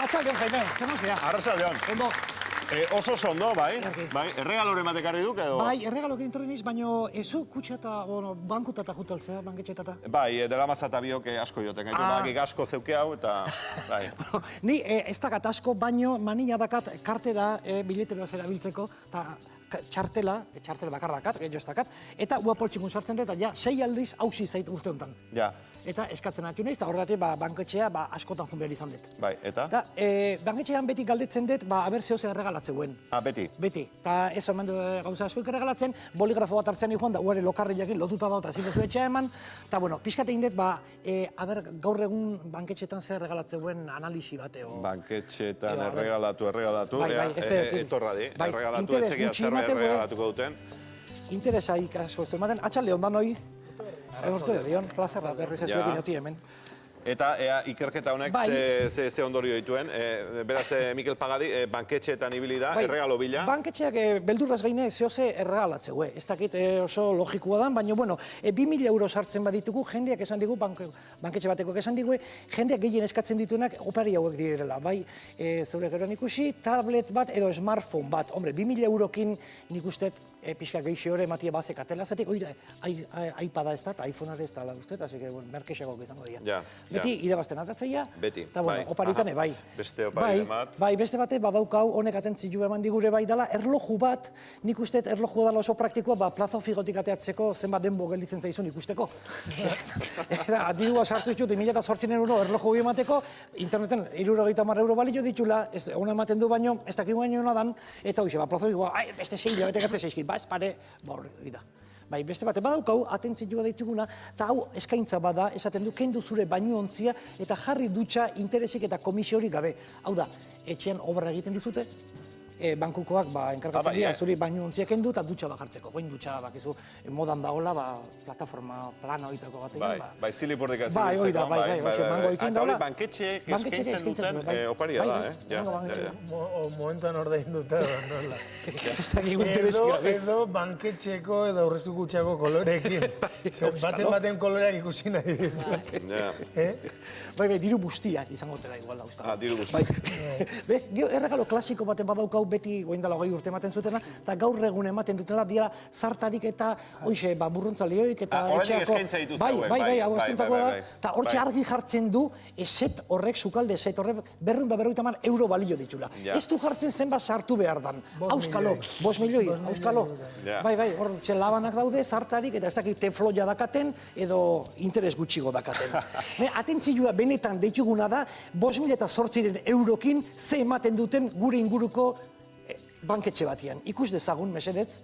Atxaldeon, Jaime, zer nozea? Arratsaldeon. Ondo. Oso ondo, bai? Erki. Bai, erregalore ematekarri duk edo? Bai, erregalokin torri niz, baino ezu kutsa eta, bankuta eta jutaltzea, banketxetata. Bai, dela mazata biok asko joten gaitu, bakik asko zeuke hau eta... Bai. Ni ez dakat asko, baino manina dakat kartera bileteroa zera biltzeko, eta txartela bakar dakat, gehiago ez dakat, eta uapoltxikun sartzen dut, eta ja, 6 aldiz hausi zait urte honetan. Ja. Eta eskatzen atu nahiz, eta horregatik banketxea askotan jun behar izan dut. Bai, eta? Eta banketxean beti galdetzen dut, aber zehose erregalatzeguen. Beti? Beti. Eta ez omen gauza askoik erregalatzen, boligrafo bat hartzen joan, da uare lokarri jakin lotuta da, eta zilezu etxea eman. Eta, bueno, pixkat egin dut, aber gaur egun banketxetan zer erregalatzeguen analisi bateo. Banketxetan erregalatu. Bai, ez da. Etorra di, Bai, erregalatu, interes etzekia gutxi zer ematen, erregalatuko duten. Interesaik asko ez du ematen. Atxalde ondan hoi. Urte berrion, plazerra berriz ezuekin oti hemen. Eta ikerketa honek ze ondorio dituen. Beraz, Mikel Pagadi, banketxeetan ibili da, erregalo bila. Banketxeak beldurraz gaine zehose erregalatzeu, ez dakit oso logikoa da, baina, bueno, 2.000 euro sartzen baditugu, jendeak esan digu, banketxe batekoak esan digu, jendeak gehien eskatzen dituenak opari hauek direla, bai, zeure geroan ikusi, tablet bat edo smartphone bat, hombre, 2.000 eurokin nik ustet, pixka gehi hori ematia bazek atela, zatik, oire, iPada ez da, iPhone-are ez da, usted, hasi que, bueno, merkexagoak izango dira. Beti, irabazten atatzeia, eta, bueno, oparitane, bai. Beste opari bat. Bai, beste bate, badaukau, honek atentzilu eman digure bai dela, erloju bat, nik ustet, erloju dela oso praktikoa, plazo figotik ateatzeko zenbat denbo gelditzen zaizun ikusteko. Dirua sartu ditut, 2008 euro erloju bi emateko, interneten 70 euro balio ditula, hona ematen du baino, ez dakik baino dan, eta hoxe, plazo figoa, beste 6 hilabete gatze zeizkit, ez pare, horri da. Bai, beste bate, badaukau, atentzioa dituguna, eta hau eskaintza bada, esaten du, kendu zure baino ontzia, eta jarri dutxa interesik eta komisiori gabe. Hau da, etxean obra egiten dizute, bankukoak enkargatzen dira, zuri baino ontzia kendu eta dutxa bakartzeko. Goin dutxa, bakizu, modan dagoela, plataforma plana horitako bat egin. Bai, zilipurdik bai, hori da, bai, mango ikin daula. Eta banketxeek eskaintzen duten oparia da, Momentuan ordein dute, nola. Edo Edo banketxeko edo aurreztu kutxako kolorekin. Baten koloreak ikusi nahi ditu. Bai, diru bustia izango tela igual dauzka. Diru bustia. Erregalo klasiko baten badaukau beti goindala 20 urte ematen zutena, eta gaur egun ematen dutela dira zartarik eta hoixe, burruntza lehioik eta etxeako... eskaintza dituzte hauek, bai. Hau estuntakoa da, eta hortxe argi jartzen du set horrek, sukalde set horrek, 250 euro balio ditula. Ez du jartzen zenbat sartu behar dan. Auskalo, 5 milioi, auskalo. Bai, hor labanak daude, zartarik eta ez dakit tefloia dakaten edo interes gutxigo dakaten. Atentzioa benetan deituguna da, 5.008 eurokin ze ematen duten gure inguruko banketxe batian. Ikus dezagun, mesedez.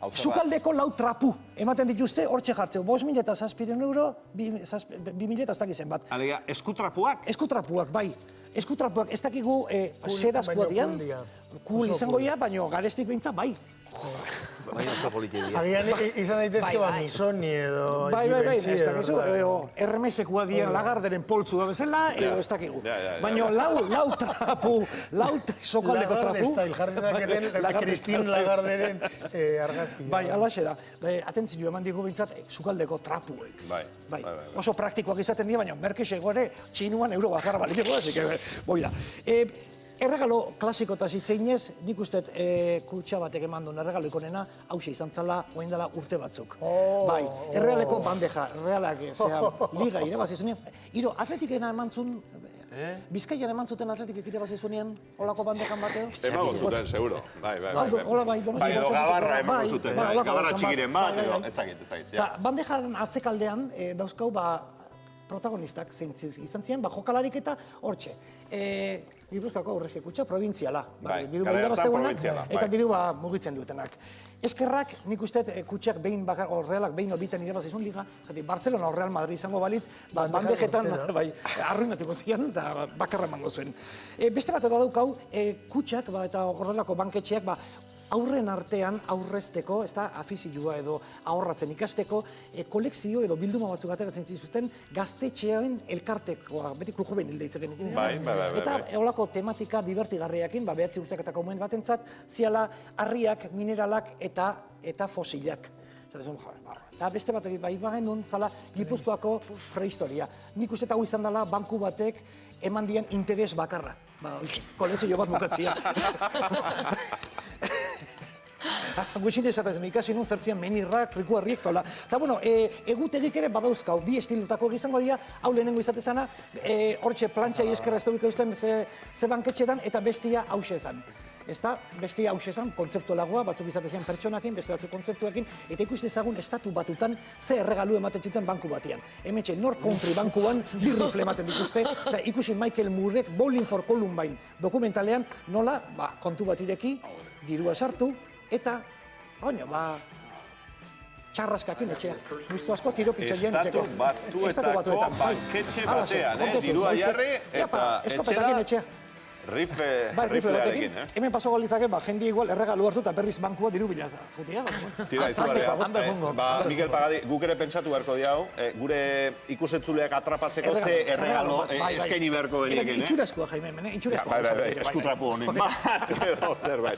Sukaldeko 4 trapu ematen dituzte, hortxe jartzeu. 5.007 euro, 2.000 ez dakizen bat. Alega, eskutrapuak? Eskutrapuak, bai. Eskutrapuak, ez dakigu sedazkoa dian. Kul izango ia, baina garestik behintzat, bai. Baina oso politikia. Agian izan daitezke Misoni edo... Bai, ez dakizu, Hermesekua dien Lagarderen poltzu da bezala, edo ez dakigu. Baina lau trapu, lau sokaldeko trapu... Lagarde style, jarri zezaketen Christine Lagarderen argazkia. Bai, alaxe da. Atentzio eman digu bintzat, sukaldeko trapuek. Bai, oso praktikoak izaten dira, baina merkexego ere txinuan euro bakarra baliteko, así que, boi da. Erregalo klasiko eta zitzeinez, nik ustet kutsa batek eman duen erregalo ikonena, hause izan zala, oain dela urte batzuk. Bai, erregaleko bandeja, erregalak, liga irabazi zunean. Iro, atletikena eman zuen, Bizkaian eman zuten atletikek irabazi zunean, holako bandejan bateo? Emago zuten, seguro. Bai, edo gabarra emango zuten, gabarra txikiren bat, ez dakit. Bandejan atzekaldean dauzkau, protagonistak izan ziren, jokalarik eta hortxe. Gipuzkoako aurrezki kutxa, provintziala. Diru irabaztegunak eta diru mugitzen dutenak. Eskerrak, nik uste kutxak behin bakar, Realak behin obiten irabazizun liga, Barcelona o Real Madrid izango balitz, bandejetan arruinatuko zian eta bakarra emango zuen. Beste bat edo daukau, kutxak eta horrelako banketxeak aurren artean aurrezteko, ez da, afizioa edo ahorratzen ikasteko, kolekzio edo bilduma batzuk ateratzen zituzten gaztetxean elkartekoa, beti klujoben hilde itzegen ikin. Eta holako tematika divertigarriakin, behatzi urteak eta moment batentzat, ziala harriak, mineralak eta fosilak. Eta beste bat bai bagen nun, zala Gipuzkoako prehistoria. Nik uste hau izan dela banku batek eman dian interes bakarra. Kolezio bat bukatzia. Gutxinte esatzen, ikasi nun zertzian menirrak, rikuarriek, tola. Eta, bueno, egutegik ere badauzkau, bi estilotako izango dira, hau lehenengo izatezana, hortxe plantxai eskerra ez dugu eusten ze banketxetan, eta bestia hause zan. Ezta, bestia hause zan, kontzeptualagoa, batzuk izatezen pertsonakin, beste batzuk kontzeptuakin, eta ikus dezagun estatu batutan ze erregalu ematen duten banku batean. Hemetxe, North Country bankuan bi rifle ematen dituzte, eta ikusi Michael Moorek Bowling for Columbine dokumentalean, nola, kontu bat ireki, dirua sartu, eta, txarraskakin etxea. Gustu asko tiro pitxaien etxeko. Estatu batuetako banketxe batean, dirua jarri eta etxera riflearekin. Hemen paso galitzake, jende igual erregalu hartu eta berriz bankua diru bila jutia. Tira, izugarria. Mikel Pagadi, guk ere pentsatu beharko diau, gure ikusetzuleak atrapatzeko ze erregalo eskaini beharko geniekin. Itxurazkoa, Jaime, itxurazkoa. Eskutrapu honen bat, edo zerbait.